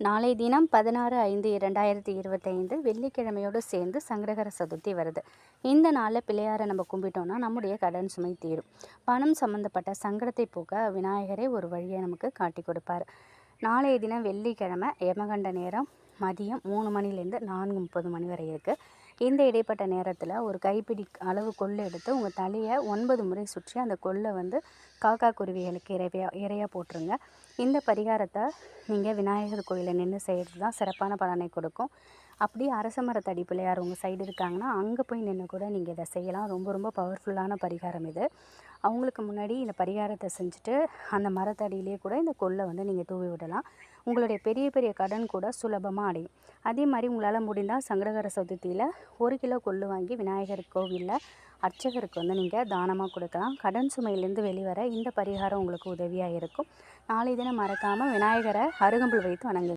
நாளை தினம் 16/5/2025 வெள்ளிக்கிழமையோடு சேர்ந்து சங்கடகர சதுர்த்தி வருது. இந்த நாளில் பிள்ளையாரை நம்ம கும்பிட்டோம்னா நம்முடைய கடன் சுமை தீரும். பணம் சம்மந்தப்பட்ட சங்கடத்தை போக்க விநாயகரே ஒரு வழியை நமக்கு காட்டி கொடுப்பார். நாளைய தினம் வெள்ளிக்கிழமை யமகண்ட நேரம் மதியம் 3 மணிலேருந்து 4:30 மணி வரை இருக்குது. இந்த இடைப்பட்ட நேரத்தில் ஒரு கைப்பிடி அளவு கொள்ளு எடுத்து உங்கள் தலையை 9 முறை சுற்றி அந்த கொள்ளை காக்கா குருவிகளுக்கு இறையாக போட்டுருங்க. இந்த பரிகாரத்தை நீங்கள் விநாயகர் கோயிலில் நின்று செய்கிறது தான் சிறப்பான பலனை கொடுக்கும். அப்படி அரச மரத்தடி பிள்ளையார் உங்கள் சைடு இருக்காங்கன்னா அங்கே போய் நின்று கூட நீங்கள் இதை செய்யலாம். ரொம்ப ரொம்ப பவர்ஃபுல்லான பரிகாரம் இது. அவங்களுக்கு முன்னாடி இந்த பரிகாரத்தை செஞ்சுட்டு அந்த மரத்தடியிலே கூட இந்த கொள்ளை நீங்கள் தூவி விடலாம். உங்களுடைய பெரிய பெரிய கடன் கூட சுலபமாக அடையும். அதே மாதிரி உங்களால் முடிந்தால் சங்கடகர சதுர்த்தியில் 1 கிலோ கொள்ளு வாங்கி விநாயகர் கோவிலில் அர்ச்சகருக்கு நீங்கள் தானமாக கொடுக்கலாம். கடன் சுமையிலேருந்து வெளிவர இந்த பரிகாரம் உங்களுக்கு உதவியாக இருக்கும். நாளை தினம் மறக்காமல் விநாயகரை அருகம்புல் வைத்து வணங்குங்க.